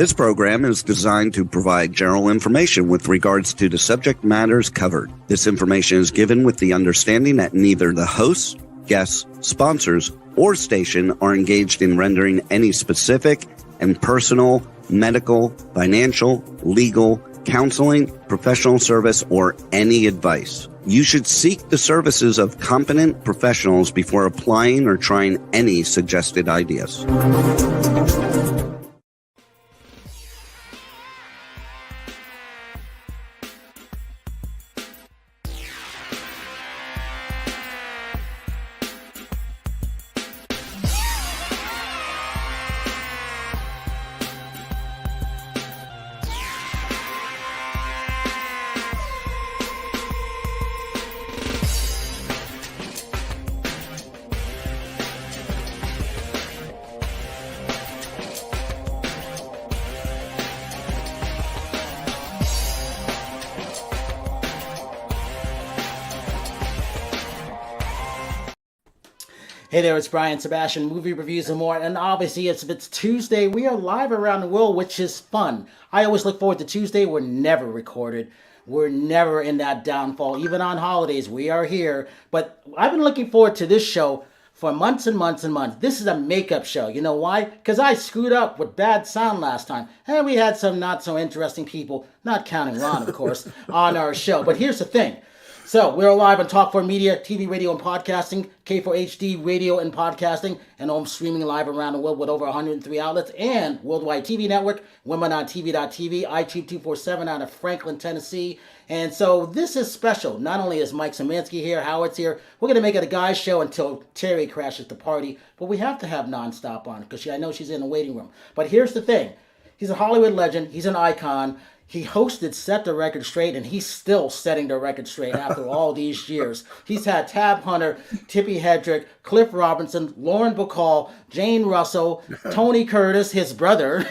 This program is designed to provide general information with regards to the subject matters covered. This information is given with the understanding that neither the hosts, guests, sponsors, or station are engaged in rendering any specific and personal, medical, financial, legal, counseling, professional service, or any advice. You should seek the services of competent professionals before applying or trying any suggested ideas. Hey there, it's Brian Sebastian, movie reviews and more, and obviously it's Tuesday. We are live around the world, which is fun. I always look forward to Tuesday. We're never recorded. We're never in that downfall. Even on holidays, we are here. But I've been looking forward to this show for months and months and months. This is a makeup show. You know why? Because I screwed up with bad sound last time. And we had some not so interesting people, not counting Ron, of course, on our show. But here's the thing. So, we're live on Talk4 Media, TV, radio, and podcasting, K4HD, radio and podcasting, and home streaming live around the world with over 103 outlets, and Worldwide TV Network, WomenOnTV.tv, iTube 247 out of Franklin, Tennessee. And so, this is special. Not only is Mike Szymanski here, Howard's here, we're going to make it a guy's show until Terri crashes the party, but we have to have Nonstop on, because I know she's in the waiting room. But here's the thing. He's a Hollywood legend. He's an icon. He hosted Set the Record Straight, and he's still setting the record straight after all these years. He's had Tab Hunter, Tippi Hedren, Cliff Robertson, Lauren Bacall, Jane Russell, Tony Curtis, his brother,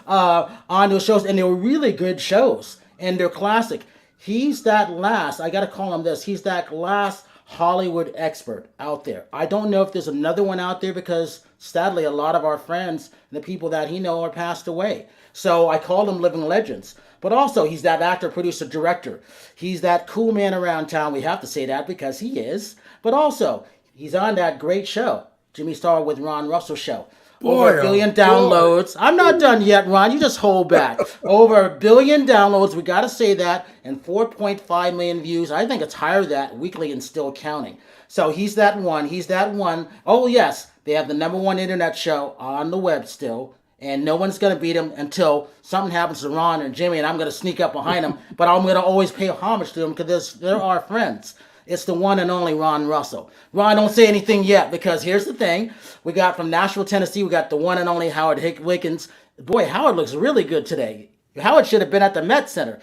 on those shows, and they were really good shows, and they're classic. He's that last, I got to call him this, he's that last Hollywood expert out there. I don't know if there's another one out there because, sadly, a lot of our friends and the people that he know are passed away. So I call them living legends. But also, he's that actor, producer, director. He's that cool man around town. We have to say that because he is. But also, he's on that great show, Jimmy Star with Ron Russell show. Over 1 billion downloads. I'm not done yet, Ron. You just hold back. Over 1 billion downloads. We got to say that. And 4.5 million views. I think it's higher than that weekly and still counting. So he's that one. He's that one. Oh, yes. They have the #1 internet show on the web still. And no one's going to beat him until something happens to Ron and Jimmy, and I'm going to sneak up behind him. But I'm going to always pay homage to him because they're our friends. It's the one and only Ron Russell. Ron, don't say anything yet because here's the thing. We got from Nashville, Tennessee, we got the one and only Howard Wiggins. Boy, Howard looks really good today. Howard should have been at the Met Center.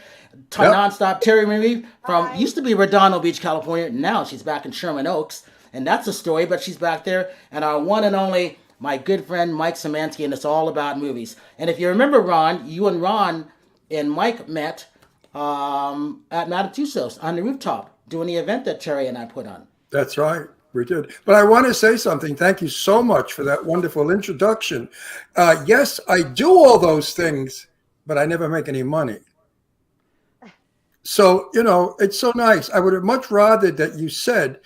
Nonstop Terri Marie from used to be Redondo Beach, California. Now she's back in Sherman Oaks. And that's a story, but she's back there. And our one and only, my good friend Mike Szymanski, and it's all about movies. And if you remember, Ron, you and Ron and Mike met at Massachusetts on the rooftop doing the event that Terri and I put on. That's right. We did. But I want to say something. Thank you so much for that wonderful introduction. Yes, I do all those things, but I never make any money. So, you know, it's so nice. I would have much rather that you said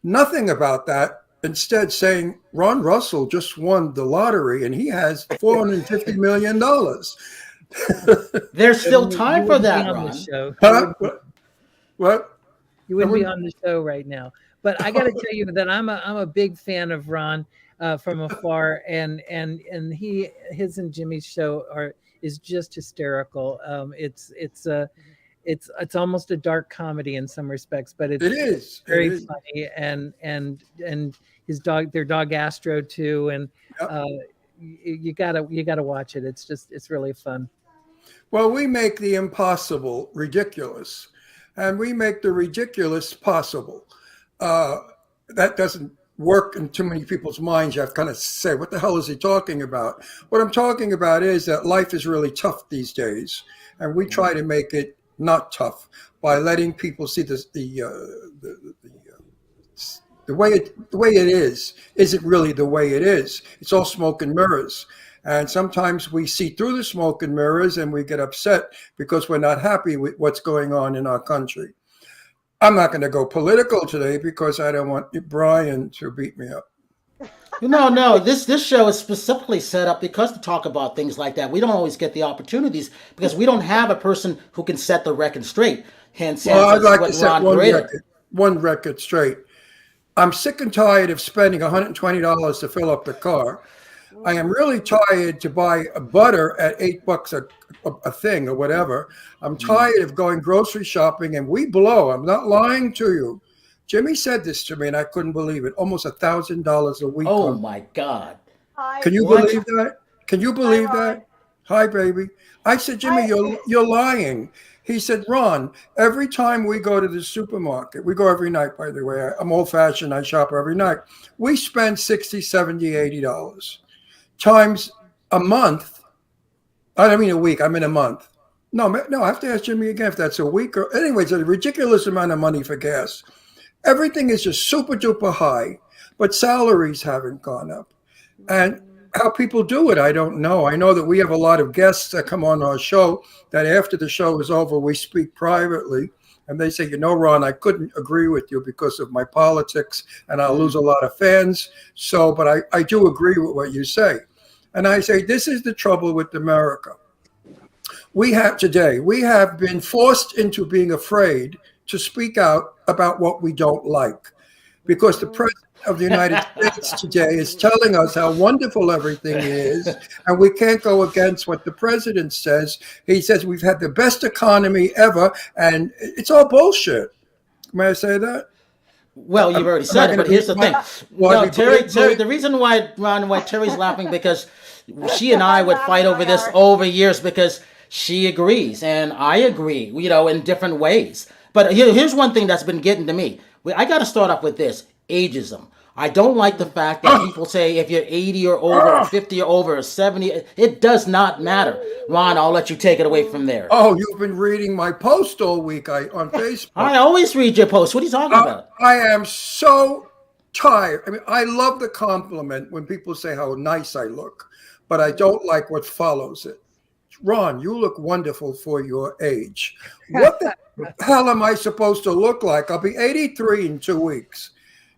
nothing about that. Instead, saying Ron Russell just won the lottery and he has $450 million. There's still time for that, Ron. Huh? What? You wouldn't be on the show right now. But I got to tell you that I'm a big fan of Ron from afar, and his and Jimmy's show is just hysterical. It's almost a dark comedy in some respects, but it's very funny, and their dog Astro too, and you gotta watch it. It's really fun. Well, we make the impossible ridiculous, and we make the ridiculous possible. That doesn't work in too many people's minds. You have to kind of say, what the hell is he talking about? What I'm talking about is that life is really tough these days, and we try to make it not tough by letting people see the way it is isn't really the way it is. It's all smoke and mirrors. And sometimes we see through the smoke and mirrors and we get upset because we're not happy with what's going on in our country. I'm not going to go political today because I don't want Brian to beat me up. No. This show is specifically set up because to talk about things like that. We don't always get the opportunities because we don't have a person who can set the record straight. Hence, I'd like to set one record straight. I'm sick and tired of spending $120 to fill up the car. I am really tired to buy a butter at $8 a thing or whatever. I'm tired of going grocery shopping, and we blow. I'm not lying to you. Jimmy said this to me, and I couldn't believe it. Almost $1,000 a week. Oh my God! Can you believe that? Can you believe that? Hi, baby. I said, Jimmy, you're lying. He said, Ron, every time we go to the supermarket, we go every night, by the way. I'm old-fashioned. I shop every night. We spend $60, $70, $80 times a month. I don't mean a week. I mean a month. No, I have to ask Jimmy again if that's a week. Or anyway, it's a ridiculous amount of money for gas. Everything is just super duper high, but salaries haven't gone up. And how people do it, I don't know. I know that we have a lot of guests that come on our show that after the show is over, we speak privately. And they say, Ron, I couldn't agree with you because of my politics and I'll lose a lot of fans. But I do agree with what you say. And I say, this is the trouble with America. We have been forced into being afraid to speak out about what we don't like because the president of the United States today is telling us how wonderful everything is, and we can't go against what the president says. He says we've had the best economy ever, and it's all bullshit. May I say that? Well, you've already said it, but here's the thing. Terri, the reason why, Ron, why Terry's laughing because she and I would fight over this over years because she agrees and I agree, in different ways. But here's one thing that's been getting to me. I got to start off with this, ageism. I don't like the fact that people say if you're 80 or over, or 50 or over, or 70, it does not matter. Ron, I'll let you take it away from there. Oh, you've been reading my post all week on Facebook. I always read your posts. What are you talking about? I am so tired. I mean, I love the compliment when people say how nice I look, but I don't like what follows it. Ron, you look wonderful for your age. What the hell am I supposed to look like? I'll be 83 in 2 weeks.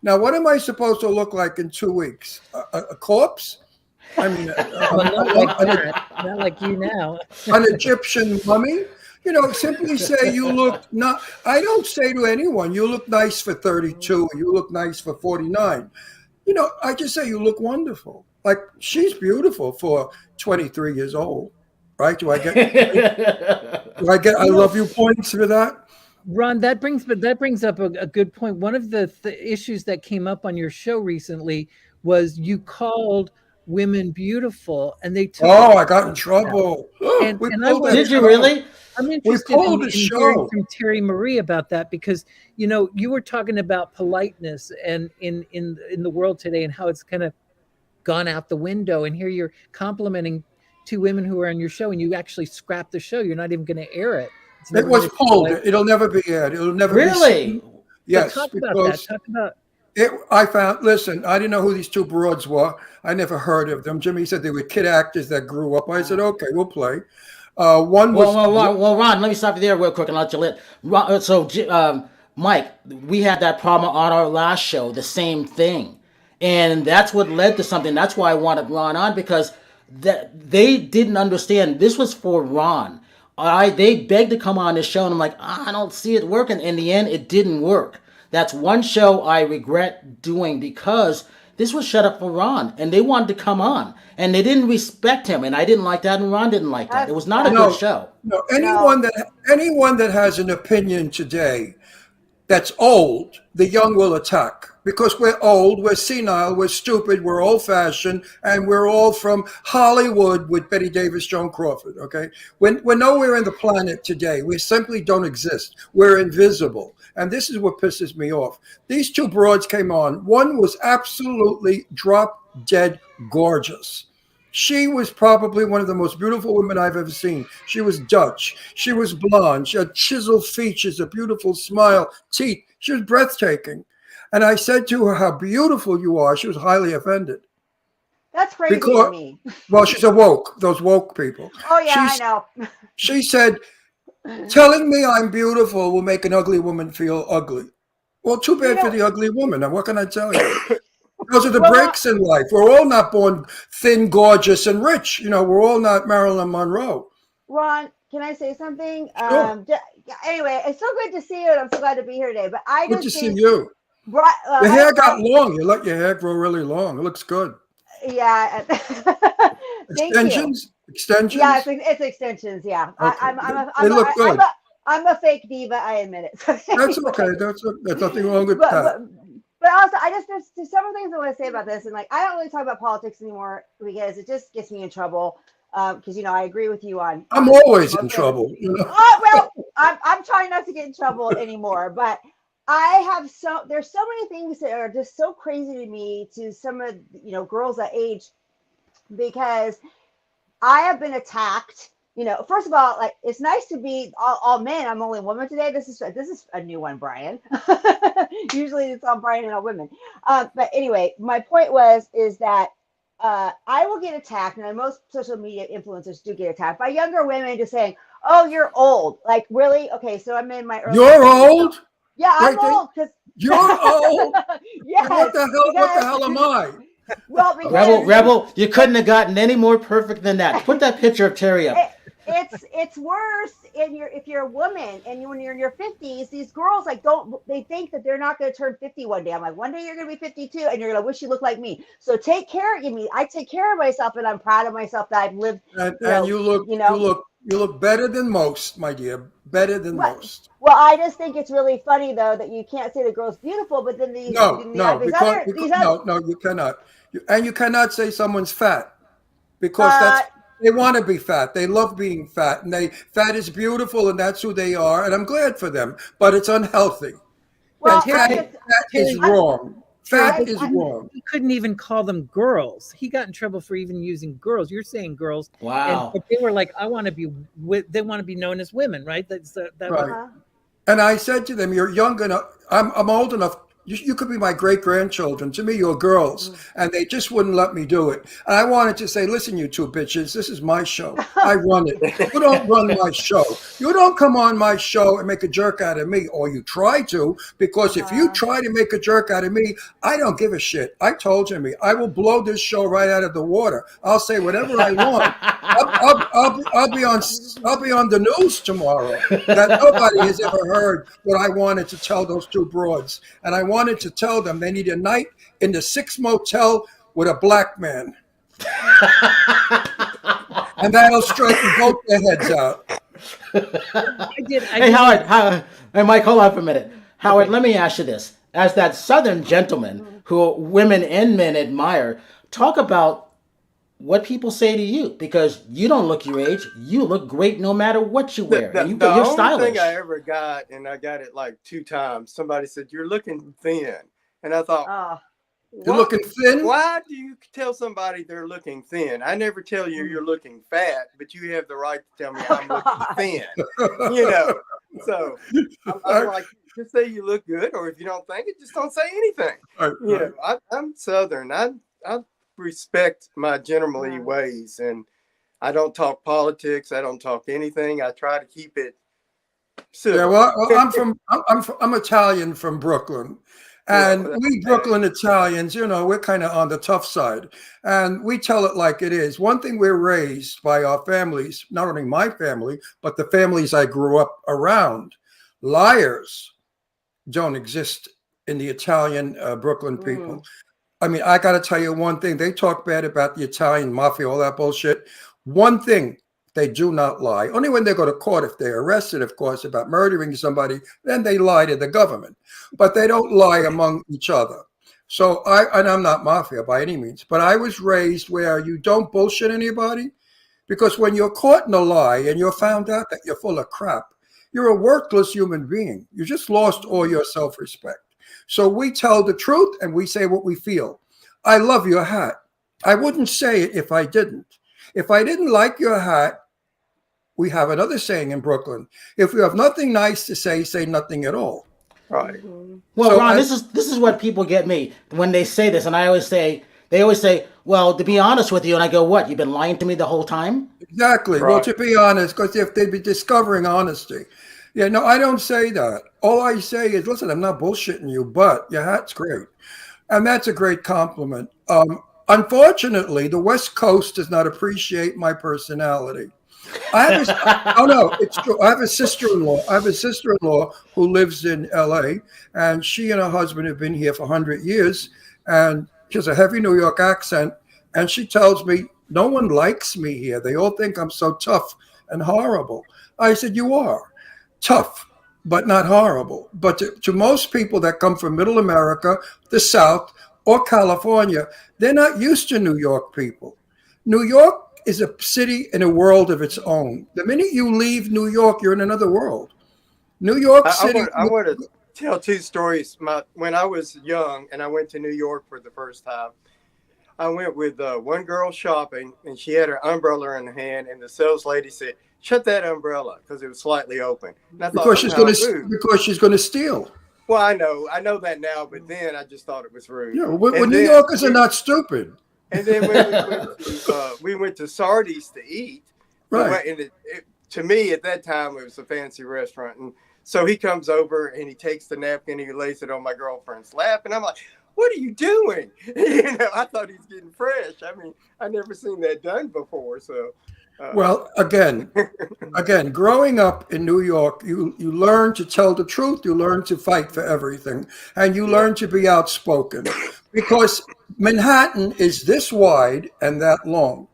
Now, what am I supposed to look like in 2 weeks? A corpse? I mean, not like you now. An Egyptian mummy? Simply say you look not. I don't say to anyone, you look nice for 32, you look nice for 49. I just say you look wonderful. Like she's beautiful for 23 years old, right? Do I get I love you points for that? Ron, that brings up a good point. One of the issues that came up on your show recently was you called women beautiful, and they took I got in trouble. Did you really? I'm interested in hearing from Terri Marie about that because you were talking about politeness and in the world today and how it's kind of gone out the window. And here you're complimenting two women who are on your show, and you actually scrapped the show. You're not even going to air it. It was pulled. It'll never be aired. It'll never really? be seen. Yes. Talk about that. Talk about it. Listen, I didn't know who these two broads were. I never heard of them. Jimmy said they were kid actors that grew up. I said, okay, we'll play. One was... Well, Ron, let me stop you there real quick and let you lit. Mike, we had that problem on our last show, the same thing. And that's what led to something. That's why I wanted Ron on because they didn't understand. This was for Ron. They begged to come on this show, and I'm like, I don't see it working. In the end, it didn't work. That's one show I regret doing because this was shut up for Ron, and they wanted to come on, and they didn't respect him, and I didn't like that, and Ron didn't like that. It was not a good show. No, anyone that has an opinion today that's old, the young will attack. Because we're old, we're senile, we're stupid, we're old-fashioned, and we're all from Hollywood with Betty Davis, Joan Crawford, okay? We're nowhere in the planet today. We simply don't exist. We're invisible. And this is what pisses me off. These two broads came on. One was absolutely drop-dead gorgeous. She was probably one of the most beautiful women I've ever seen. She was Dutch. She was blonde. She had chiseled features, a beautiful smile, teeth. She was breathtaking. And I said to her, how beautiful you are. She was highly offended. That's crazy to me. Well, she's a woke. Those woke people. Oh yeah, I know. She said, telling me I'm beautiful will make an ugly woman feel ugly. Well, too bad for the ugly woman. Now, what can I tell you? Those are the breaks in life. We're all not born thin, gorgeous, and rich. We're all not Marilyn Monroe. Ron, can I say something? Sure. Anyway, it's so good to see you, and I'm so glad to be here today. But I good just to see you. Your hair got long. You let your hair grow really long. It looks good. Yeah. Extensions? Extensions? Yeah, it's extensions. Yeah. Okay. They look good. I'm a fake diva. I admit it. That's okay. There's nothing wrong with that. But also, there's several things I want to say about this, and I don't really talk about politics anymore because it just gets me in trouble. Because I agree with you on. I'm always in trouble. Oh well, I'm trying not to get in trouble anymore, but. There's so many things that are just so crazy to me, to some of girls that age, because I have been attacked. First of all, it's nice to be all men. I'm only a woman today. This is a new one, Brian. Usually it's all Brian and all women. But anyway, my point is that I will get attacked, and most social media influencers do get attacked by younger women just saying, "Oh, you're old." Like, really? Okay, so I'm in my early. You're old. Yeah, I'm old because you're old. Yes. What the hell am I? Well, Rebel, you couldn't have gotten any more perfect than that. Put that picture of Terri up. It's worse if you're a woman and when you're in your 50s. These girls they think that they're not going to turn 50 one day. I'm like, one day you're going to be 52 and you're going to wish you looked like me. So take care of me. I take care of myself, and I'm proud of myself that I've lived. And you look better than most, my dear. Better than most. Well, I just think it's really funny though that you can't say the girl's beautiful, but then you cannot. You cannot say someone's fat because they want to be fat. They love being fat, and fat is beautiful, and that's who they are. And I'm glad for them, but it's unhealthy. Well, fat is wrong. Fat is wrong. He couldn't even call them girls. He got in trouble for even using girls. You're saying girls. Wow. But they were like, they want to be known as women, right? That's right. And I said to them, "You're young enough. I'm old enough. You could be my great-grandchildren. To me, you're girls." And they just wouldn't let me do it. And I wanted to say, listen, you two bitches, this is my show. I run it. You don't run my show. You don't come on my show and make a jerk out of me, or you try to, because if you try to make a jerk out of me, I don't give a shit. I told you, I will blow this show right out of the water. I'll say whatever I want. I'll be on the news tomorrow. That nobody has ever heard what I wanted to tell those two broads. And I wanted to tell them they need a night in the 6 motel with a black man. And that'll straighten both their heads out. Hey, Howard. Hey, Mike, hold on for a minute. Howard, let me ask you this. As that Southern gentleman who women and men admire, talk about what people say to you, because you don't look your age. You look great no matter what you wear. The you're stylish. only thing I ever got, and I got it like 2 times, somebody said, "You're looking thin." And I thought, you're looking thin? Why do you tell somebody they're looking thin? I never tell you you're looking fat, but you have the right to tell me I'm looking thin. So I'm like, just say you look good, or if you don't think it, just don't say anything. Right. I'm Southern. I respect my gentlemanly ways, and I don't talk politics. I don't talk anything. I try to keep it civil. Yeah, well, I'm Italian from Brooklyn, and we Brooklyn Italians, we're kind of on the tough side, and we tell it like it is. One thing we're raised by our families, not only my family, but the families I grew up around. Liars don't exist in the Italian Brooklyn people. I got to tell you one thing. They talk bad about the Italian mafia, all that bullshit. One thing, they do not lie. Only when they go to court, if they're arrested, of course, about murdering somebody, then they lie to the government. But they don't lie among each other. So I'm not mafia by any means, but I was raised where you don't bullshit anybody, because when you're caught in a lie and you're found out that you're full of crap, you're a worthless human being. You just lost all your self-respect. So we tell the truth and we say what we feel. I love your hat. I wouldn't say it if I didn't. If I didn't like your hat, we have another saying in Brooklyn: if you have nothing nice to say nothing at all. Right. Well, so Ron, this is what people get me when they say this, and I always say, They always say, well, to be honest with you, and I go, what? You've been lying to me the whole time? Exactly. Right. Well, to be honest, because if they'd be discovering honesty. Yeah, no, I don't say that. All I say is, listen, I'm not bullshitting you, but your hat's great. And that's a great compliment. Unfortunately, the West Coast does not appreciate my personality. Oh no, it's true. I have a sister-in-law. Who lives in LA, and she and her husband have been here for 100 years, and she has a heavy New York accent, and she tells me, no one likes me here. They all think I'm so tough and horrible. I said, you are tough, but not horrible. But to most people that come from Middle America, the South, or California, they're not used to New York people. New York is a city in a world of its own. The minute you leave New York, you're in another world. New York City. I want to tell two stories. When I was young and I went to New York for the first time, I went with one girl shopping, and she had her umbrella in her hand, and the sales lady said, shut that umbrella, because it was slightly open. And I thought, because she's going to steal. Well, I know that now, but then I just thought it was rude. Yeah, well, New Yorkers are not stupid. And then when we went to Sardi's to eat, right? And to me at that time it was a fancy restaurant, and so he comes over and he takes the napkin, he lays it on my girlfriend's lap, and I'm like, "What are you doing?" I thought he's getting fresh. I mean, I never seen that done before, so. Well, again, growing up in New York, you learn to tell the truth, you learn to fight for everything, and you learn to be outspoken, because Manhattan is this wide and that long,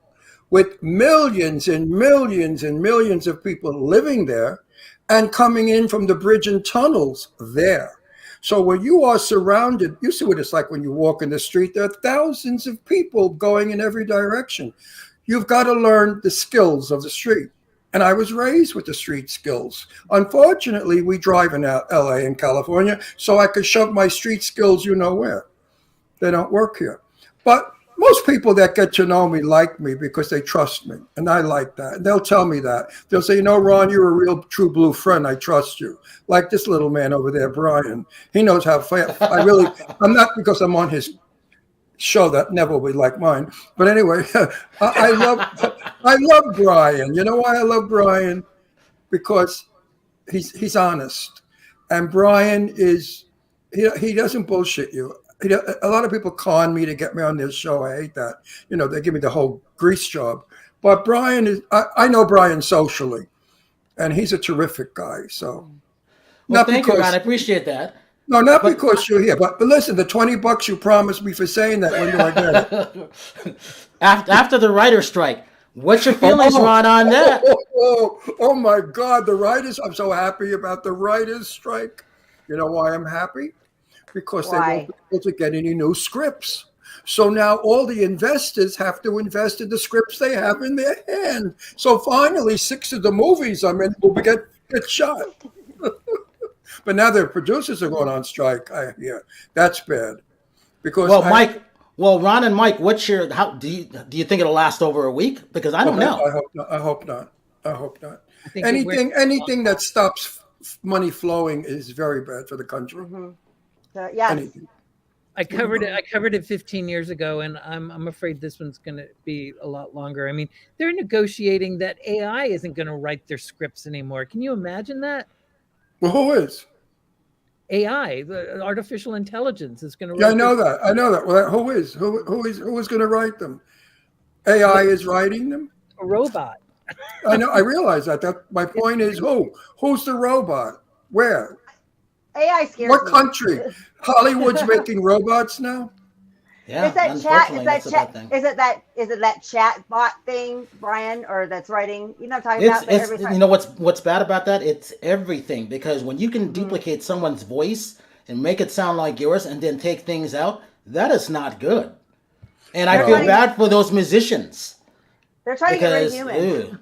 with millions and millions and millions of people living there and coming in from the bridge and tunnels there. So when you are surrounded, you see what it's like when you walk in the street, there are thousands of people going in every direction. You've got to learn the skills of the street. And I was raised with the street skills. Unfortunately, we drive in LA and California, so I could shove my street skills you know where. They don't work here. But most people that get to know me like me because they trust me. And I like that. And they'll tell me that. They'll say, Ron, you're a real true blue friend. I trust you. Like this little man over there, Brian. He knows how I'm not because I'm on his show that never will be like mine. But anyway, I love Brian. You know why I love Brian? Because he's honest. And Brian he doesn't bullshit you. A lot of people con me to get me on their show. I hate that. They give me the whole grease job. But Brian I know Brian socially, and he's a terrific guy. So, thank you, Ron. I appreciate that. No, because you're here. But listen, the $20 you promised me for saying that, when do I get it? After the writer's strike. What's your feelings, Ron, on that? Oh, my God. I'm so happy about the writer's strike. You know why I'm happy? Because they won't be able to get any new scripts. So now all the investors have to invest in the scripts they have in their hand. So finally, 6 of the movies I'm in will get shot. But now the producers are going on strike. I hear that's bad. Because Ron and Mike, how do you think it'll last over a week? Because I don't know. I hope not. I think anything that stops money flowing is very bad for the country. Mm-hmm. Yes. Anything. I covered it 15 years ago, and I'm afraid this one's going to be a lot longer. I mean, they're negotiating that AI isn't going to write their scripts anymore. Can you imagine that? Well, who is? AI, the artificial intelligence, is going to. Yeah, I know that. Well, who is going to write them? AI is writing them. A robot. I know. I realize that. My point is, who's the robot? Where? AI scares What me. country? Hollywood's making robots now. Yeah, is that chat bot thing, Brian, or that's writing? You know what I'm talking about? You know what's bad about that? It's everything, because when you can duplicate someone's voice and make it sound like yours and then take things out, that is not good. And I feel bad for those musicians. They're trying to get rid of humans.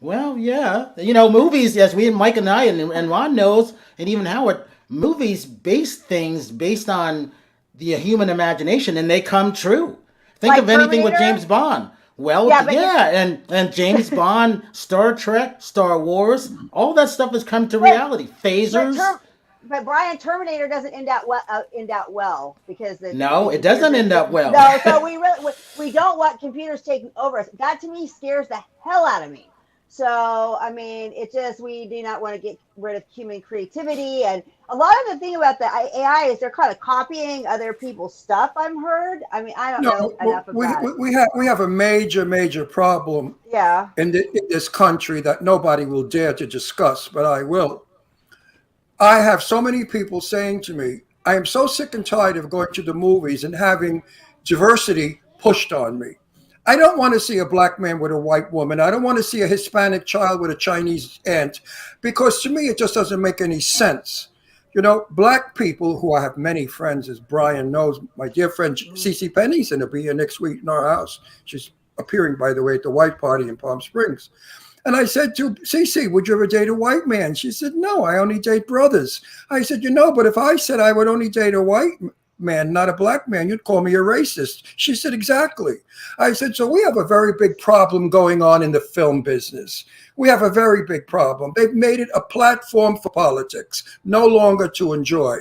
Well, yeah. Movies, yes, Mike and I and Ron knows, and even Howard, movies base things based on the human imagination, and they come true. Think of anything with James Bond. Well, and James Bond, Star Trek, Star Wars, all that stuff has come to reality. Phasers. But Brian, Terminator doesn't end out well because no, it doesn't end up well. No, so we don't want computers taking over us. That to me scares the hell out of me. So I mean, we do not want to get rid of human creativity, and a lot of the thing about the AI is they're kind of copying other people's stuff. I've heard. I mean, I don't know enough about it. We have a major problem. Yeah. In this country that nobody will dare to discuss, but I will. I have so many people saying to me, I am so sick and tired of going to the movies and having diversity pushed on me. I don't want to see a black man with a white woman. I don't want to see a Hispanic child with a Chinese aunt, because to me, it just doesn't make any sense. You know, black people, who I have many friends, as Brian knows, my dear friend Cece Penny's going to be here next week in our house. She's appearing, by the way, at the white party in Palm Springs. And I said to Cece, would you ever date a white man? She said, no, I only date brothers. I said, but if I said I would only date a white man, not a black man, you'd call me a racist. She said, exactly. I said, so we have a very big problem going on in the film business. We have a very big problem. They've made it a platform for politics, no longer to enjoy.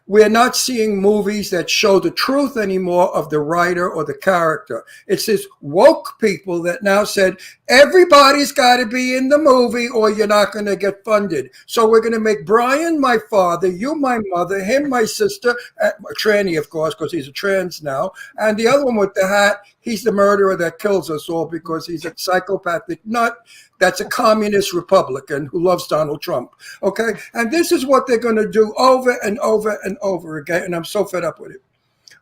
We're not seeing movies that show the truth anymore of the writer or the character. It's this woke people that now said, everybody's got to be in the movie or you're not going to get funded. So we're going to make Brian my father, you my mother, him my sister, a tranny, of course, because he's a trans now. And the other one with the hat, he's the murderer that kills us all because he's a psychopathic nut. That's a communist Republican who loves Donald Trump. Okay. And this is what they're going to do over and over and over again. And I'm so fed up with it.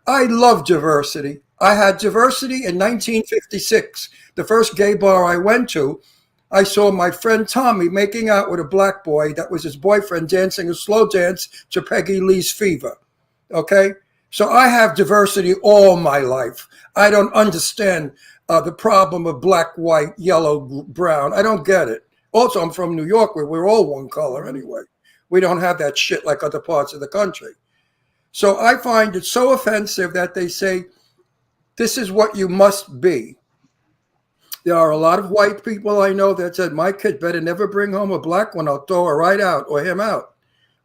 I love diversity. I had diversity in 1956. The first gay bar I went to, I saw my friend Tommy making out with a black boy that was his boyfriend, dancing a slow dance to Peggy Lee's Fever. Okay. So I have diversity all my life. I don't understand the problem of black, white, yellow, brown. I don't get it. Also, I'm from New York, where we're all one color anyway. We don't have that shit like other parts of the country. So I find it so offensive that they say, this is what you must be. There are a lot of white people I know that said, my kid better never bring home a black one. I'll throw her right out or him out.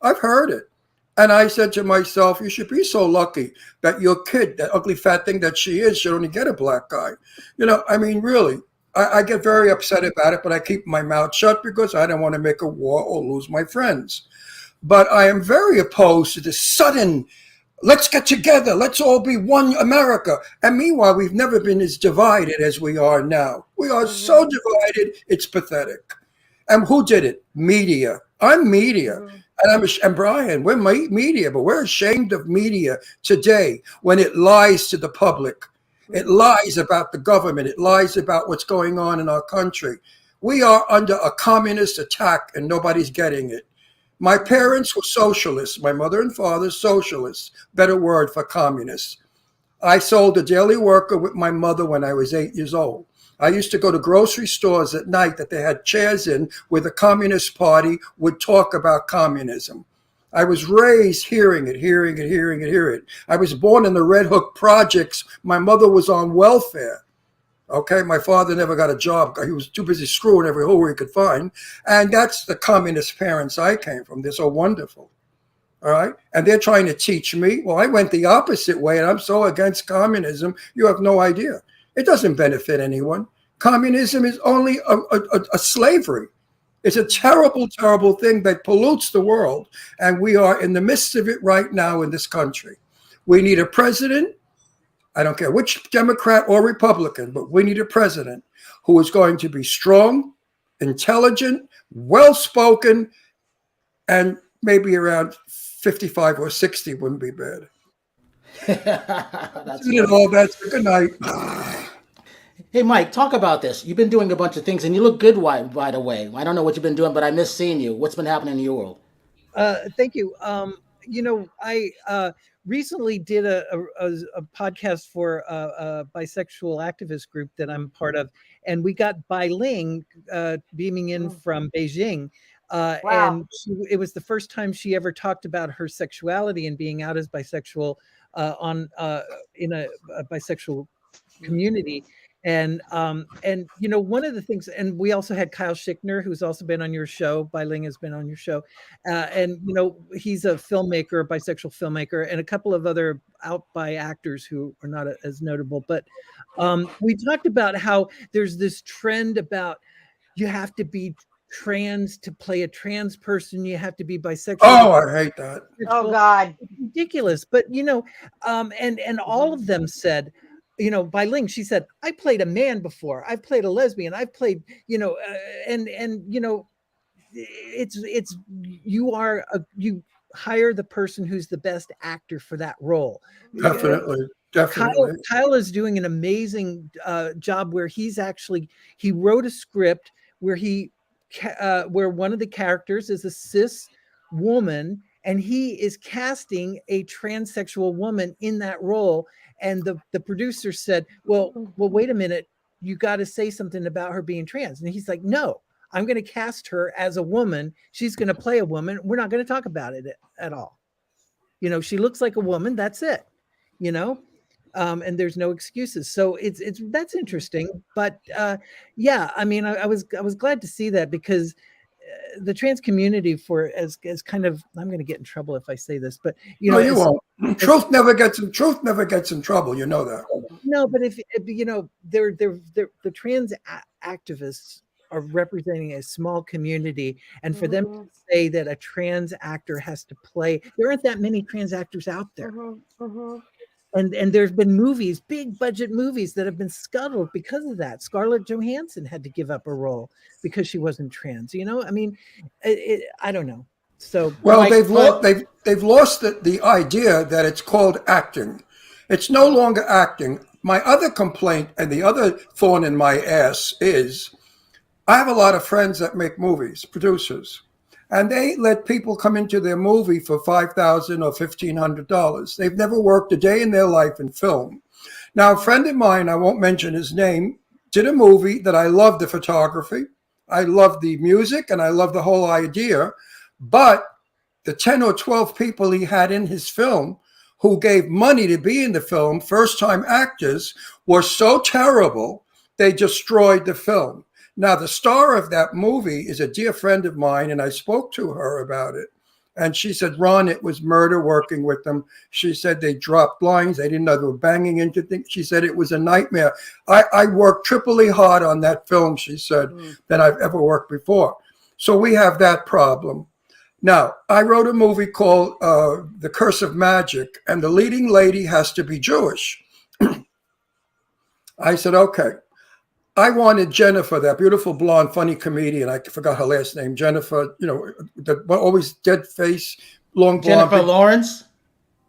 I've heard it. And I said to myself, you should be so lucky that your kid, that ugly fat thing that she is, should only get a black guy. I mean, really, I get very upset about it, but I keep my mouth shut because I don't want to make a war or lose my friends. But I am very opposed to this sudden, let's get together, let's all be one America. And meanwhile, we've never been as divided as we are now. We are so divided, it's pathetic. And who did it? Media. I'm media. And Brian, we're media, but we're ashamed of media today when it lies to the public. It lies about the government. It lies about what's going on in our country. We are under a communist attack and nobody's getting it. My parents were socialists. My mother and father, socialists. Better word for communists. I sold a Daily Worker with my mother when I was 8 years old. I used to go to grocery stores at night that they had chairs in where the Communist Party would talk about communism. I was raised hearing it. I was born in the Red Hook projects. My mother was on welfare. Okay, my father never got a job. He was too busy screwing every hole he could find. And that's the communist parents I came from. They're so wonderful. All right. And they're trying to teach me. Well, I went the opposite way and I'm so against communism. You have no idea. It doesn't benefit anyone. Communism is only a slavery. It's a terrible, terrible thing that pollutes the world. And we are in the midst of it right now in this country. We need a president. I don't care which Democrat or Republican, but we need a president who is going to be strong, intelligent, well-spoken, and maybe around 55 or 60 wouldn't be bad. That's good night. Hey, Mike, talk about this. You've been doing a bunch of things, and you look good, by the way. I don't know what you've been doing, but I miss seeing you. What's been happening in your world? Thank you. I recently did a podcast for a bisexual activist group that I'm part of, and we got Bai Ling beaming in from Beijing. Wow. And it was the first time she ever talked about her sexuality and being out as bisexual in a bisexual community. And you know, one of the things, and we also had Kyle Schickner, who's also been on your show. Biling has been on your show, and you know, he's a filmmaker, a bisexual filmmaker, and a couple of other out by actors who are not as notable. But we talked about how there's this trend about you have to be trans to play a trans person, you have to be bisexual. Oh, I hate that. Oh God, it's ridiculous. But you know, and all of them said, you know, Biling, she said, I played a man before, I've played a lesbian, I've played, you know, and you know, it's you hire the person who's the best actor for that role. Definitely. Kyle is doing an amazing job where he wrote a script where where one of the characters is a cis woman, and he is casting a transsexual woman in that role. And the producer said, well, wait a minute, you got to say something about her being trans. And he's like, no, I'm going to cast her as a woman. She's going to play a woman. We're not going to talk about it at all. You know, she looks like a woman. That's it. You know, and there's no excuses. So that's interesting. But yeah, I mean, I was glad to see that, because the trans community as kind of, I'm going to get in trouble if I say this, but you know, you won't. Truth never gets in trouble. You know that. No, but if you know, the trans activists are representing a small community, and for them to say that a trans actor has to play, there aren't that many trans actors out there. And there's been movies, big budget movies, that have been scuttled because of that. Scarlett Johansson had to give up a role because she wasn't trans. You know, I mean, I don't know. So well, they've lost the idea that it's called acting. It's no longer acting. My other complaint and the other thorn in my ass is, I have a lot of friends that make movies, producers. And they let people come into their movie for $5,000 or $1,500. They've never worked a day in their life in film. Now, a friend of mine, I won't mention his name, did a movie that I loved the photography, I loved the music, and I loved the whole idea. But the 10 or 12 people he had in his film who gave money to be in the film, first-time actors, were so terrible, they destroyed the film. Now, the star of that movie is a dear friend of mine, and I spoke to her about it. And she said, Ron, it was murder working with them. She said they dropped lines. They didn't know they were banging into things. She said it was a nightmare. I worked triply hard on that film, she said, than I've ever worked before. So we have that problem. Now, I wrote a movie called The Curse of Magic, and the leading lady has to be Jewish. I said, okay. I wanted Jennifer, that beautiful blonde, funny comedian. I forgot her last name. Jennifer, you know, the always dead face, long blonde. Jennifer Lawrence?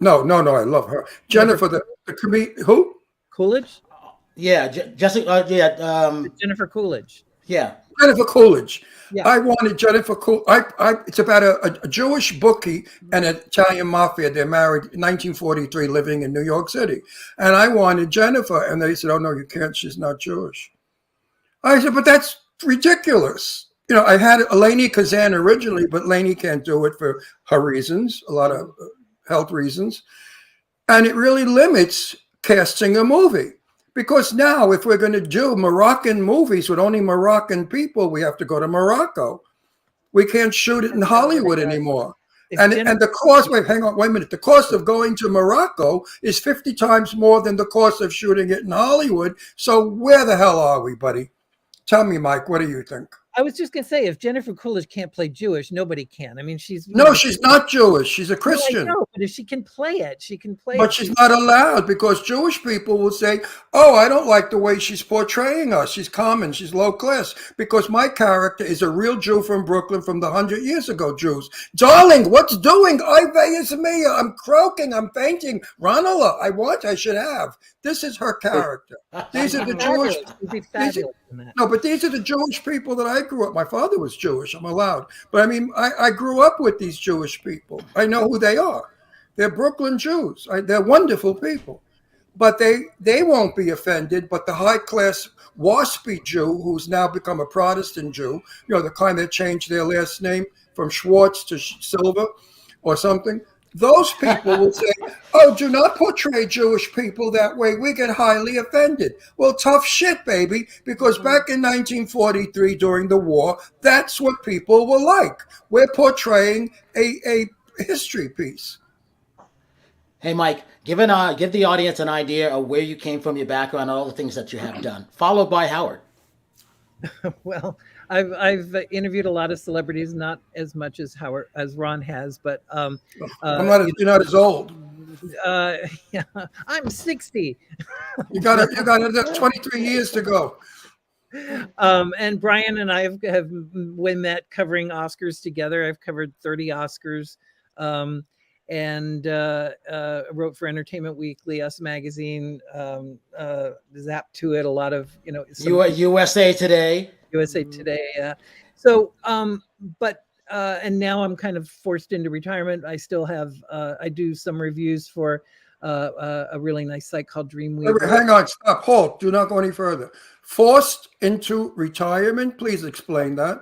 No, I love her. Jennifer, the comedian. Who? Coolidge? Yeah, Jessica. Jennifer Coolidge. Yeah. Jennifer Coolidge. Yeah. I wanted Jennifer Coolidge. It's about a Jewish bookie and an Italian mafia. They're married in 1943, living in New York City. And I wanted Jennifer, and they said, oh, no, you can't. She's not Jewish. I said, but that's ridiculous. You know, I had Eleni Kazan originally, but Eleni can't do it for her reasons, a lot of health reasons. And it really limits casting a movie. Because now, if we're going to do Moroccan movies with only Moroccan people, we have to go to Morocco. We can't shoot it in Hollywood anymore. And the cost, wait a minute. The cost of going to Morocco is 50 times more than the cost of shooting it in Hollywood. So where the hell are we, buddy? Tell me, Mike, what do you think? I was just going to say, if Jennifer Coolidge can't play Jewish, nobody can. I mean, she's not Jewish. She's a Christian. No, but if she can play it, she can play it. But she's not allowed, because Jewish people will say, oh, I don't like the way she's portraying us. She's common. She's low class. Because my character is a real Jew from Brooklyn from the 100 years ago Jews. Darling, what's doing? Ivey is me. I'm croaking. I'm fainting. Ranala, I should have. This is her character. These are the Jewish. But these are the Jewish people that I grew up. My father was Jewish. I'm allowed. But I mean, I grew up with these Jewish people. I know who they are. They're Brooklyn Jews. They're wonderful people. But they won't be offended. But the high-class waspy Jew, who's now become a Protestant Jew, you know, the kind that changed their last name from Schwartz to Silver or something, those people will say, oh, do not portray Jewish people that way. We get highly offended. Well, tough shit, baby, because back in 1943 during the war, that's what people were like. We're portraying a history piece. Hey, Mike, give the audience an idea of where you came from, your background, and all the things that you have done, followed by Howard. Well, I've interviewed a lot of celebrities, not as much as Ron has, but you're not as old. Yeah, I'm 60. You got 23 years to go. And Brian and I have we met covering Oscars together. I've covered 30 Oscars, and wrote for Entertainment Weekly, Us Magazine, Zap to It, a lot of USA Today. USA Today. So, but and now I'm kind of forced into retirement. I still have I do some reviews for a really nice site called Dreamweaver. Hang on, stop, halt, do not go any further. Forced into retirement? Please explain that.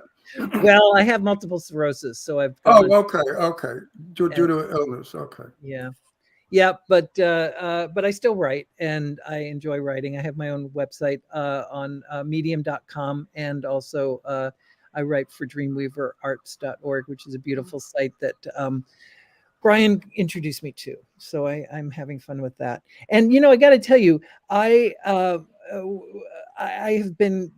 Well, I have multiple sclerosis, so I've. Okay. Due to illness, okay. Yeah, but I still write, and I enjoy writing. I have my own website on medium.com, and also I write for dreamweaverarts.org, which is a beautiful site that Brian introduced me to. So I'm having fun with that. And I got to tell you, I have been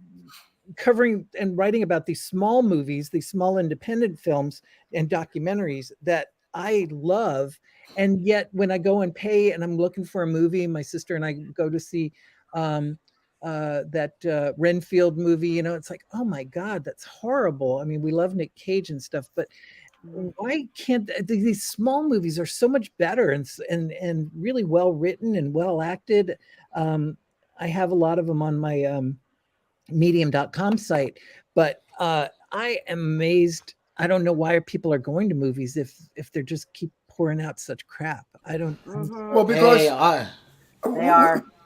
covering and writing about these small movies, these small independent films and documentaries that I love. And yet when I go and pay and I'm looking for a movie, my sister and I go to see that Renfield movie, it's like, oh my God, that's horrible. I mean, we love Nick Cage and stuff, but why can't these small movies are so much better and really well written and well acted? I have a lot of them on my medium.com site, but I am amazed. I don't know why people are going to movies if they're just keep pouring out such crap. I don't. Well, because they are.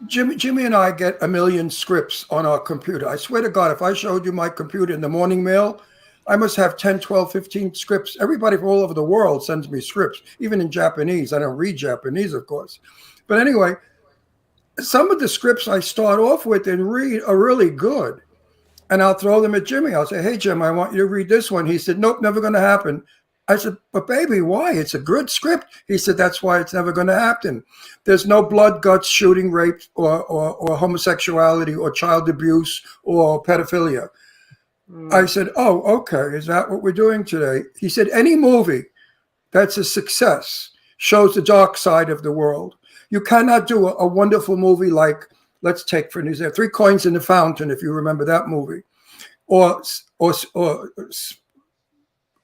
Jimmy and I get 1 million scripts on our computer. I swear to God, if I showed you my computer in the morning mail, I must have 10, 12, 15 scripts. Everybody from all over the world sends me scripts, even in Japanese. I don't read Japanese, of course. But anyway, some of the scripts I start off with and read are really good. And I'll throw them at Jimmy. I'll say, hey, Jim, I want you to read this one. He said, nope, never going to happen. I said, but baby, why? It's a good script. He said, that's why it's never going to happen. There's no blood, guts, shooting, rape, or homosexuality, or child abuse, or pedophilia. I said, oh, okay. Is that what we're doing today? He said, any movie that's a success shows the dark side of the world. You cannot do a wonderful movie like, let's take for an example, 3 Coins in the Fountain, if you remember that movie, or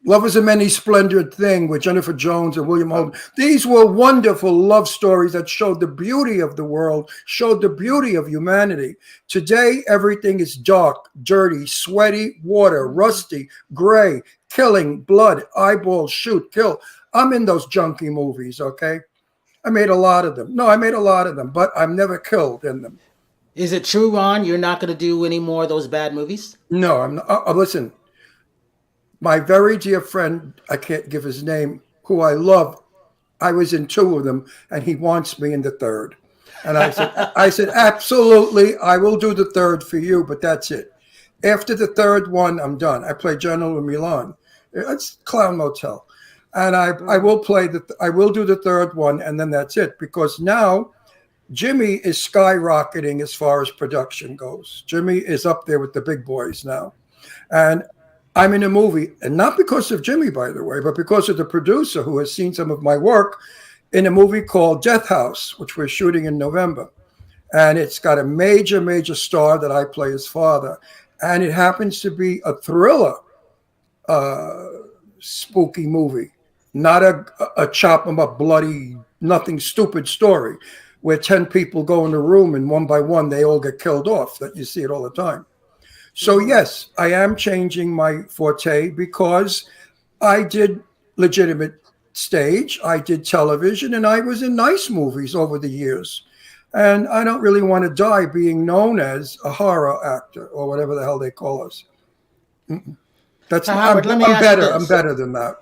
Love is a Many Splendid Thing with Jennifer Jones and William Holden. These were wonderful love stories that showed the beauty of the world, showed the beauty of humanity. Today, everything is dark, dirty, sweaty, water, rusty, gray, killing, blood, eyeballs, shoot, kill. I'm in those junky movies, okay? I made a lot of them. No, I made a lot of them, but I'm never killed in them. Is it true, Ron, you're not going to do any more of those bad movies? No, I'm not. Listen, my very dear friend, I can't give his name, who I love, I was in 2 of them, and he wants me in the 3rd. And I said, absolutely, I will do the 3rd for you, but that's it. After the 3rd one, I'm done. I play General in Milan. It's Clown Motel. And I will do the 3rd one, and then that's it. Because now Jimmy is skyrocketing as far as production goes. Jimmy is up there with the big boys now. And I'm in a movie, and not because of Jimmy, by the way, but because of the producer who has seen some of my work in a movie called Death House, which we're shooting in November. And it's got a major, major star that I play his father. And it happens to be a thriller, spooky movie, not a chop 'em up, bloody, nothing stupid story where 10 people go in a room and one by one they all get killed off. That you see it all the time. So yes, I am changing my forte because I did legitimate stage, I did television, and I was in nice movies over the years. And I don't really want to die being known as a horror actor or whatever the hell they call us. That's Howard, I'm better than that.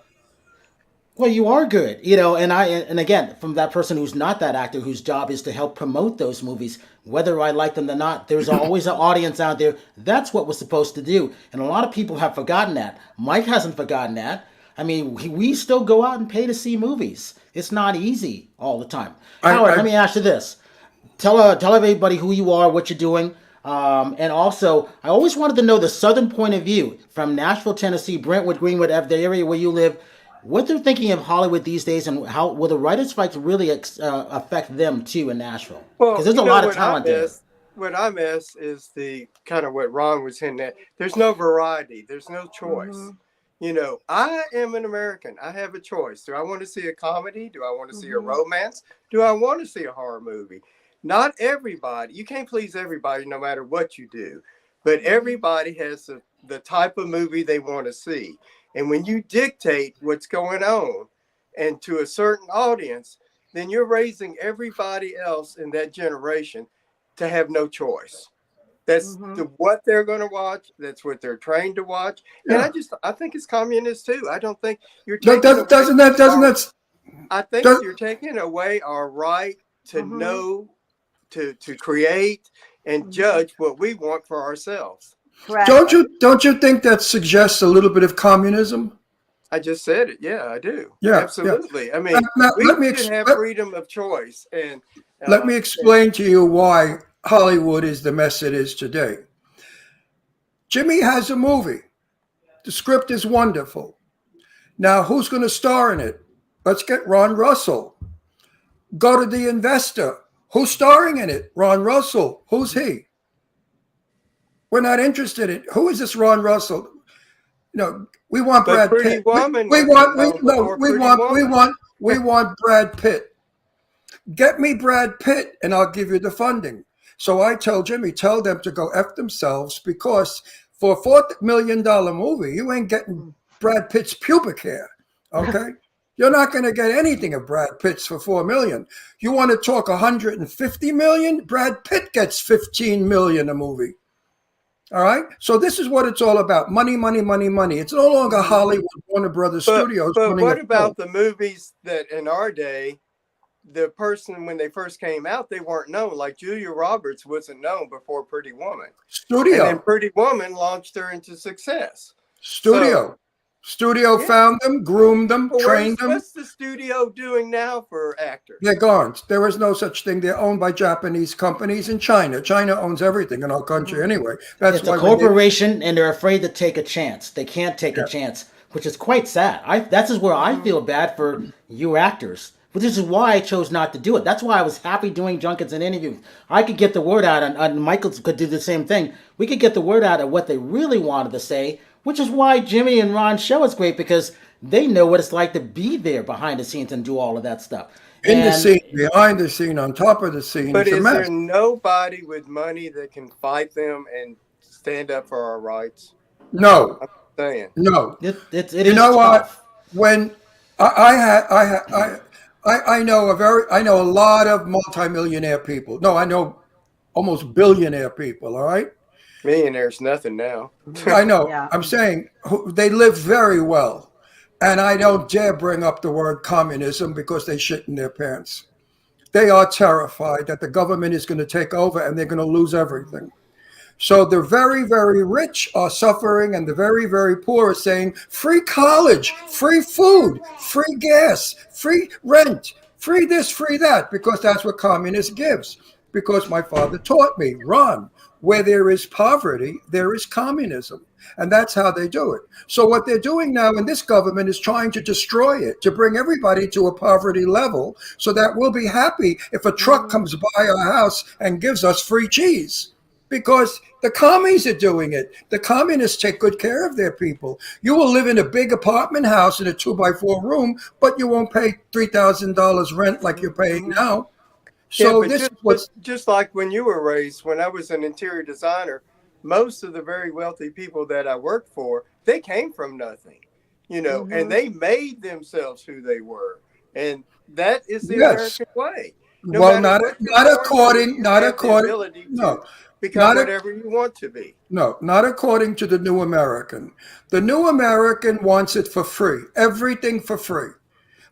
Well, you are good, and again, from that person who's not that actor, whose job is to help promote those movies, whether I like them or not, there's always an audience out there. That's what we're supposed to do, and a lot of people have forgotten that. Mike hasn't forgotten that. I mean, we still go out and pay to see movies. It's not easy all the time. Howard, let me ask you this: tell everybody who you are, what you're doing. And also, I always wanted to know the Southern point of view from Nashville, Tennessee, Brentwood, Greenwood, the area where you live. What they're thinking of Hollywood these days, and how will the writers' strikes really affect them too in Nashville? Because there's a lot of talent there. What I miss is the kind of what Ron was hinting at. There's no variety. There's no choice. I am an American. I have a choice. Do I want to see a comedy? Do I want to see a romance? Do I want to see a horror movie? Not everybody. You can't please everybody no matter what you do. But everybody has the type of movie they want to see. And when you dictate what's going on and to a certain audience, then you're raising everybody else in that generation to have no choice. That's what they're going to watch. That's what they're trained to watch. Yeah. And I think it's communist too. I don't think you're taking I think you're taking away our right to know, to create and judge what we want for ourselves. Correct. Don't you think that suggests a little bit of communism? I just said it. Yeah, I do. Yeah, absolutely. Yeah. I mean, we should have freedom of choice. And let me explain to you why Hollywood is the mess it is today. Jimmy has a movie. The script is wonderful. Now, who's going to star in it? Let's get Ron Russell. Go to The Investor. Who's starring in it? Ron Russell. Who's he? We're not interested in who is this Ron Russell? We want Brad Pitt. We want Brad Pitt. Get me Brad Pitt and I'll give you the funding. So I tell Jimmy, tell them to go F themselves, because for a $4 million movie, you ain't getting Brad Pitt's pubic hair. Okay? You're not going to get anything of Brad Pitt's for $4 million. You want to talk $150 million? Brad Pitt gets $15 million a movie. All right. So this is what it's all about. Money, money, money, money. It's no longer Hollywood, Warner Brothers Studios. But what about the movies that in our day, the person, when they first came out, they weren't known. Like Julia Roberts wasn't known before Pretty Woman. Studio. And then Pretty Woman launched her into success. Studio found them, groomed them, trained them. What's the studio doing now for actors? They're gone. There is no such thing. They're owned by Japanese companies in China. China owns everything in our country anyway. It's a corporation, and they're afraid to take a chance. They can't take a chance, which is quite sad. That's where I feel bad for you actors. But this is why I chose not to do it. That's why I was happy doing junkets and interviews. I could get the word out, and Michael could do the same thing. We could get the word out of what they really wanted to say, which is why Jimmy and Ron's show is great, because they know what it's like to be there behind the scenes and do all of that stuff. The scene, behind the scene, on top of the scene. But is there nobody with money that can fight them and stand up for our rights? No. I'm saying. No. It you know tough. What? When I know a lot of multimillionaire people. No, I know almost billionaire people. All right. Millionaire's nothing now. I know. Yeah. I'm saying they live very well. And I don't dare bring up the word communism, because they shit in their pants. They are terrified that the government is going to take over and they're going to lose everything. So the very, very rich are suffering, and the very, very poor are saying free college, free food, free gas, free rent, free this, free that, because that's what communism gives. Because my father taught me, Ron, where there is poverty, there is communism. And that's how they do it. So what they're doing now in this government is trying to destroy it, to bring everybody to a poverty level, so that we'll be happy if a truck comes by our house and gives us free cheese. Because the commies are doing it. The communists take good care of their people. You will live in a big apartment house in a 2x4 room, but you won't pay $3,000 rent like you're paying now. So this was just like when you were raised. When I was an interior designer, most of the very wealthy people that I worked for, they came from nothing, and they made themselves who they were, and that is the American way. Not according. Become whatever you want to be. No, not according to the New American. The New American wants it for free, everything for free.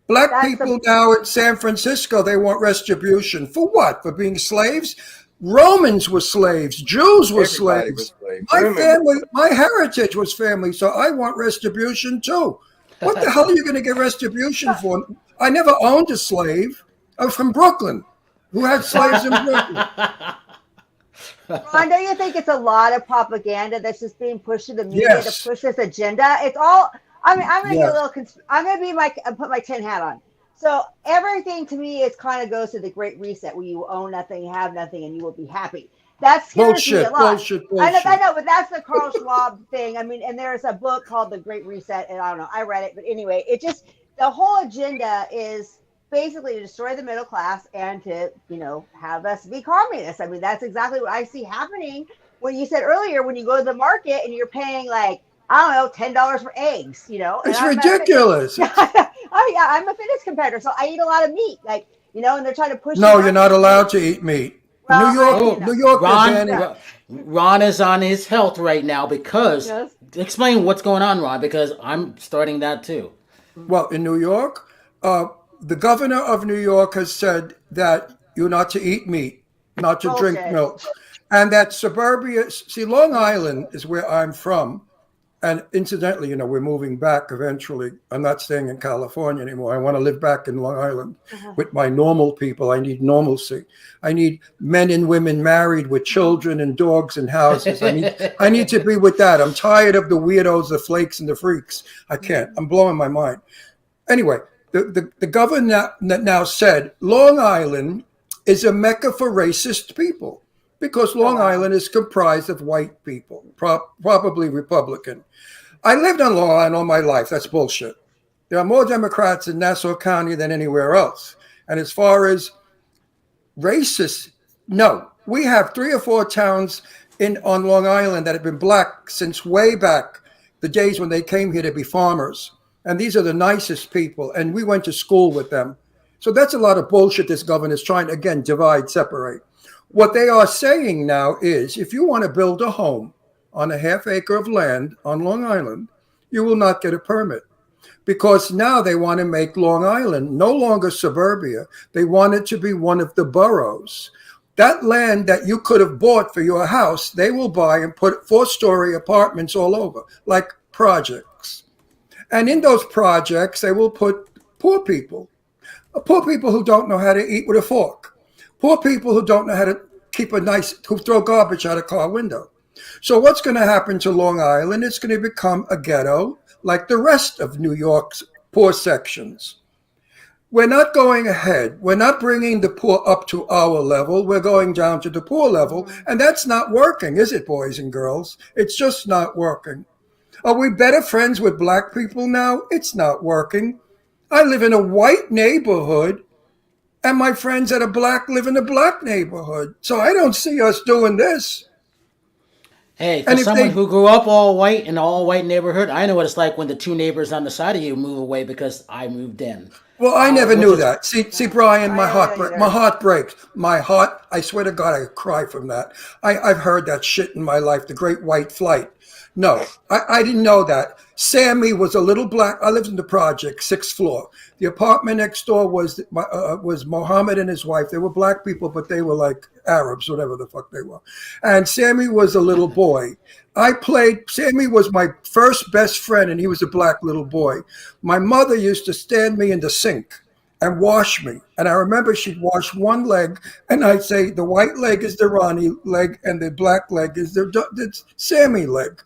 Black people now in San Francisco, they want retribution. For what? For being slaves? Romans were slaves. Jews were slaves. My family, my heritage was family, so I want retribution too. What the hell are you going to get retribution for? I never owned a slave. I was from Brooklyn. Who had slaves in Brooklyn? Ron, don't you think it's a lot of propaganda that's just being pushed to the media to push this agenda? It's all. I mean, I'm gonna get a little. I'm gonna be put my tin hat on. So everything to me is kind of goes to the Great Reset, where you own nothing, have nothing, and you will be happy. That scares me a lot. Bullshit. I know, but that's the Carl Schwab thing. I mean, and there's a book called The Great Reset, and I don't know, I read it, but anyway, it just the whole agenda is basically to destroy the middle class and to, have us be communists. I mean, that's exactly what I see happening. When you said earlier, when you go to the market and you're paying like, I don't know, $10 for eggs, It's ridiculous. I'm a fitness competitor, so I eat a lot of meat, and they're trying to push. No, you're not allowed to eat meat. Well, New York. Ron is on his health right now because. Explain what's going on, Ron, because I'm starting that too. Well, in New York, the governor of New York has said that you're not to eat meat, not to drink milk, and that suburbia. See, Long Island is where I'm from. And incidentally, we're moving back eventually. I'm not staying in California anymore. I want to live back in Long Island with my normal people. I need normalcy. I need men and women married with children and dogs and houses. I need to be with that. I'm tired of the weirdos, the flakes, and the freaks. I can't. I'm blowing my mind. Anyway, the governor now said Long Island is a mecca for racist people because Long Island is comprised of white people, probably Republican. I lived on Long Island all my life. That's bullshit. There are more Democrats in Nassau County than anywhere else. And as far as racist, no. We have 3 or 4 towns on Long Island that have been black since way back, the days when they came here to be farmers. And these are the nicest people. And we went to school with them. So that's a lot of bullshit this governor is trying to, again, divide, separate. What they are saying now is if you want to build a home on a half acre of land on Long Island, you will not get a permit because now they want to make Long Island no longer suburbia. They want it to be one of the boroughs. That land that you could have bought for your house, they will buy and put 4-story apartments all over, like projects. And in those projects, they will put poor people who don't know how to eat with a fork, poor people who don't know how to who throw garbage out a car window. So what's going to happen to Long Island? It's going to become a ghetto like the rest of New York's poor sections. We're not going ahead. We're not bringing the poor up to our level. We're going down to the poor level. And that's not working, is it, boys and girls? It's just not working. Are we better friends with black people now? It's not working. I live in a white neighborhood, and my friends that are black live in a black neighborhood. So I don't see us doing this. Hey, for someone who grew up all white in an all white neighborhood, I know what it's like when the 2 neighbors on the side of you move away because I moved in. Well, I never knew that. See, Brian, my heart breaks. My heart, I swear to God, I cry from that. I've heard that shit in my life, the Great White Flight. No, I didn't know that. Sammy was a little black. I lived in the project, 6th floor. The apartment next door was Mohammed and his wife. They were black people, but they were like Arabs, whatever the fuck they were. And Sammy was a little boy. Sammy was my first best friend, and he was a black little boy. My mother used to stand me in the sink and wash me. And I remember she'd wash one leg, and I'd say the white leg is the Ronnie leg, and the black leg is the Sammy leg.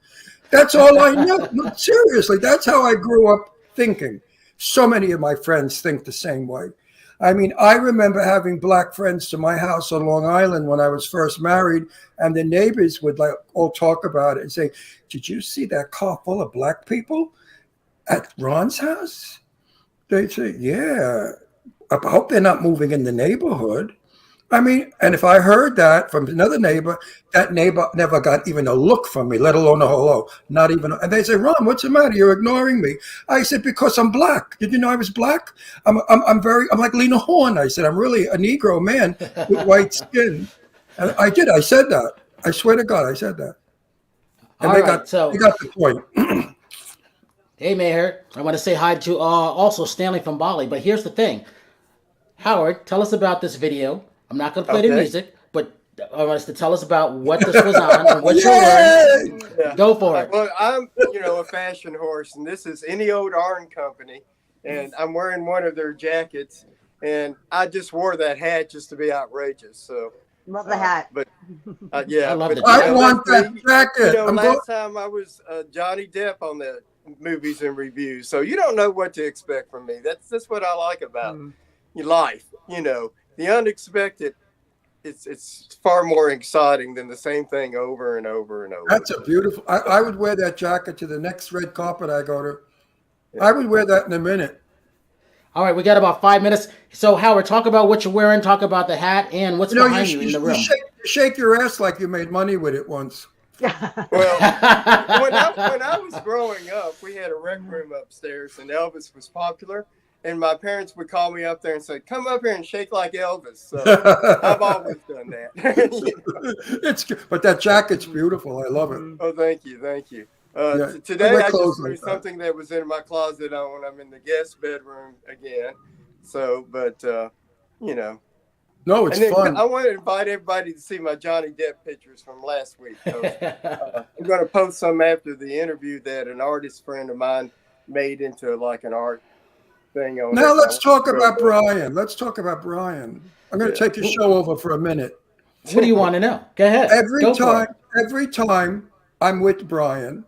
That's all I knew. No, seriously, that's how I grew up thinking. So many of my friends think the same way. I mean, I remember having black friends to my house on Long Island when I was first married, and the neighbors would all talk about it and say, "Did you see that car full of black people at Ron's house?" They'd say, "Yeah. I hope they're not moving in the neighborhood." I mean, and if I heard that from another neighbor, that neighbor never got even a look from me, let alone a hello, not even. And they say, "Ron, what's the matter? You're ignoring me." I said, "Because I'm black. Did you know I was black? I'm like Lena Horne." I said, "I'm really a Negro man with white skin." And I did. I said that. I swear to God, I said that. And they got the point. Hey, Mayor. I want to say hi to also Stanley from Bali. But here's the thing. Howard, tell us about this video. I'm not going to play the music, but I want us to tell us about what this was on and what you learned. Yeah. Go for it. Well, I'm, a fashion horse, and this is Any Old Arn Company, and I'm wearing one of their jackets, and I just wore that hat just to be outrageous. So love the hat. But yeah, I love the I want that jacket. Last time I was Johnny Depp on the movies and reviews, so you don't know what to expect from me. That's what I like about your life. The unexpected. It's far more exciting than the same thing over and over and over. That's a beautiful. I would wear that jacket to the next red carpet I go to. Yeah. I would wear that in a minute. All right, we got about 5 minutes. So, Howard, talk about what you're wearing, talk about the hat, and what's behind you in the room. Shake your ass like you made money with it once. Well, when I was growing up, we had a rec room upstairs, and Elvis was popular. And my parents would call me up there and say, "Come up here and shake like Elvis." So I've always done that. It's good. But that jacket's beautiful. I love it. Oh, thank you. Today I just threw something that was in my closet on when I'm in the guest bedroom again. So, but No, it's fun. I want to invite everybody to see my Johnny Depp pictures from last week. I'm going to post some after the interview that an artist friend of mine made into like an art thing on. Now let's talk about Brian. I'm going to take your show over for a minute. What do you want to know? Go ahead. Every time I'm with Brian,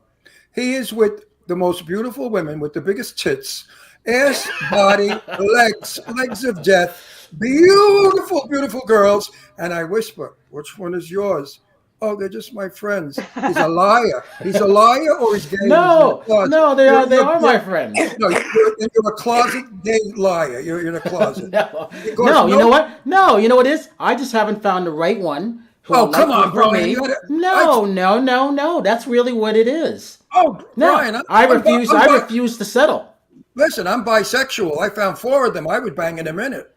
he is with the most beautiful women with the biggest tits, ass, body, legs of death, beautiful, beautiful girls. And I whisper, "Which one is yours?" "Oh, they're just my friends." He's a liar. He's a liar, or he's gay. No, they are my friends. No, you're a closet gay liar. You're in a closet. No, you know what? No, you know what it is? I just haven't found the right one. Come on, Brian. No. That's really what it is. Oh, Brian. No, I refuse to settle. Listen, I'm bisexual. I found 4 of them. I would bang in a minute.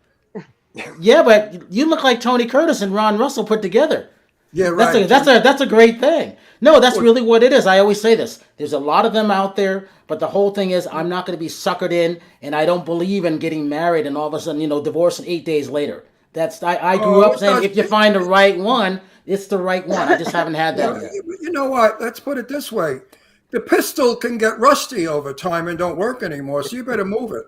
Yeah, but you look like Tony Curtis and Ron Russell put together. Yeah, right. That's a great thing. No, that's really what it is. I always say this. There's a lot of them out there, but the whole thing is I'm not going to be suckered in, and I don't believe in getting married and all of a sudden, divorcing 8 days later. I grew up saying if you find the right one, it's the right one. I just haven't had that yet. You know what? Let's put it this way. The pistol can get rusty over time and don't work anymore, so you better move it.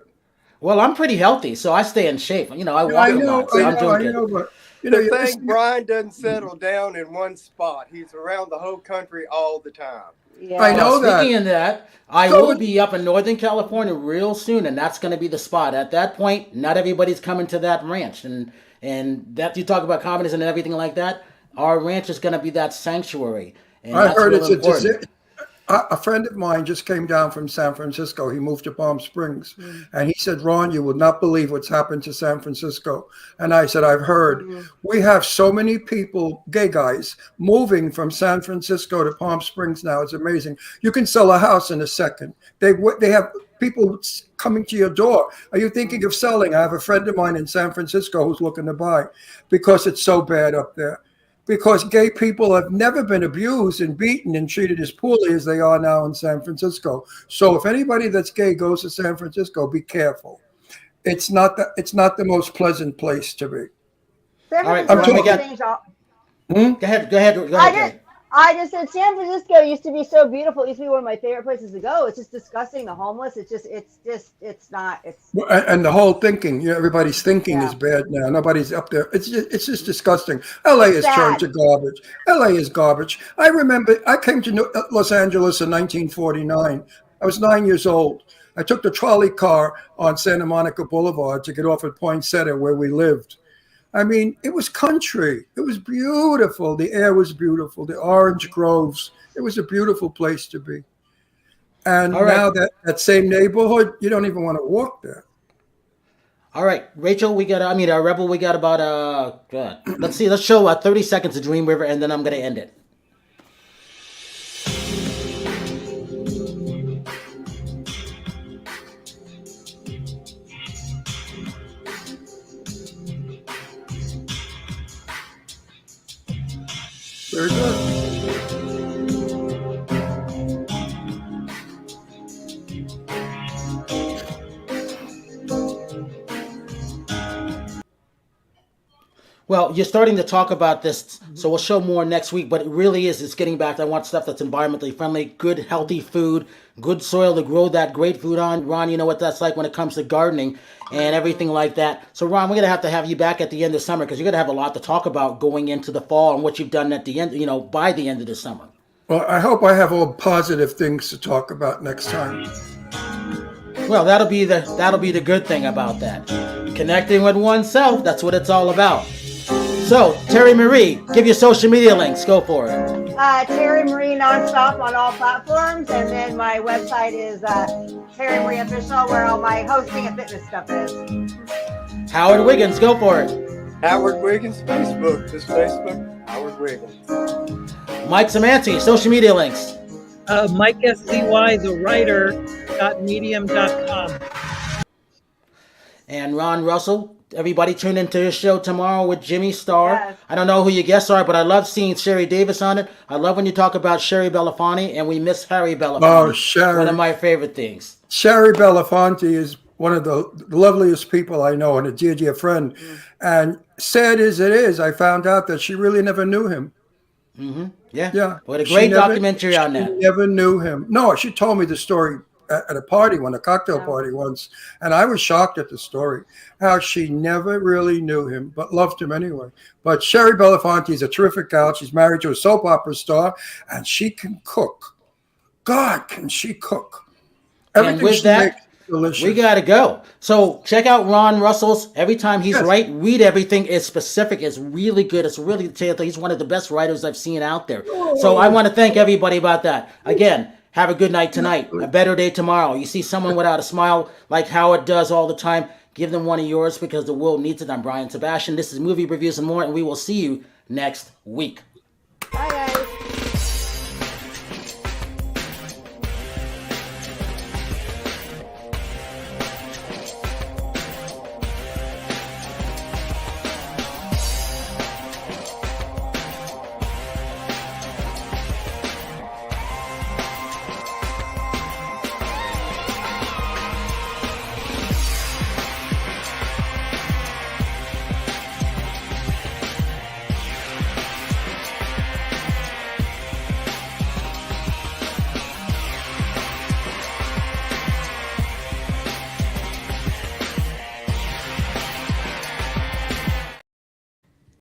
Well, I'm pretty healthy, so I stay in shape. I walk a lot, so I'm doing good. But the thing, Brian doesn't settle down in one spot. He's around the whole country all the time. Yeah. I know that. Speaking of that, I will be up in Northern California real soon, and that's going to be the spot. At that point, not everybody's coming to that ranch, and that you talk about confidence and everything like that. Our ranch is going to be that sanctuary. And I heard it's important. A friend of mine just came down from San Francisco. He moved to Palm Springs. And he said, "Ron, you will not believe what's happened to San Francisco." And I said, "I've heard. We have so many people, gay guys, moving from San Francisco to Palm Springs now. It's amazing. You can sell a house in a second. They have people coming to your door. Are you thinking of selling?" I have a friend of mine in San Francisco who's looking to buy because it's so bad up there. Because gay people have never been abused and beaten and treated as poorly as they are now in San Francisco. So if anybody that's gay goes to San Francisco, be careful. It's not the most pleasant place to be. San Go ahead. I just said San Francisco used to be so beautiful. It used to be one of my favorite places to go. It's just disgusting. The homeless. It's not. And the whole thinking. Everybody's thinking is bad now. Nobody's up there. It's just disgusting. LA is turned to garbage. LA is garbage. I remember I came to Los Angeles in 1949. I was 9 years old. I took the trolley car on Santa Monica Boulevard to get off at Poinsettia where we lived. I mean, it was country. It was beautiful. The air was beautiful. The orange groves. It was a beautiful place to be. And now that same neighborhood, you don't even want to walk there. All right, Rachel, Rebel, we got about, let's see, let's show 30 seconds of Dream River, and then I'm going to end it. Very good. Well, you're starting to talk about this, so we'll show more next week, but it really is, it's getting back to, I want stuff that's environmentally friendly, good, healthy food, good soil to grow that great food on. Ron, you know what that's like when it comes to gardening and everything like that. So, Ron, we're going to have you back at the end of summer because you're going to have a lot to talk about going into the fall and what you've done at the end, by the end of the summer. Well, I hope I have all positive things to talk about next time. Well, that'll be the good thing about that. Connecting with oneself, that's what it's all about. So, Terri Marie, give your social media links. Go for it. Terri Marie nonstop on all platforms, and then my website is Terri Marie Official, where all my hosting and fitness stuff is. Howard Wiggins, go for it. Howard Wiggins, Facebook. Just Facebook, Howard Wiggins. Mike Samanti, social media links. Mike SCY, the writer, .medium.com. And Ron Russell. Everybody tune into his show tomorrow with Jimmy Starr. Yes. I don't know who your guests are, but I love seeing Sherry Davis on it. I love when you talk about Sherry Belafonte, and we miss Harry Belafonte. Oh, Sherry. One of my favorite things. Sherry Belafonte is one of the loveliest people I know and a dear friend. And sad as it is, I found out that she really never knew him. Mm-hmm. Yeah. Yeah. What a great documentary on that. She never knew him. No, she told me the story at a party, a cocktail party once, and I was shocked at the story, how she never really knew him, but loved him anyway. But Sherry Belafonte is a terrific gal. She's married to a soap opera star, and she can cook. God, can she cook. And with that, delicious. We got to go. So check out Ron Russell's. Every time he's right, read everything. It's specific. It's really good. It's really detailed. He's one of the best writers I've seen out there. So I want to thank everybody about that. Again, have a good night tonight. A better day tomorrow. You see someone without a smile like Howard does all the time, give them one of yours because the world needs it. I'm Brian Sebastian. This is Movie Reviews and More, and we will see you next week.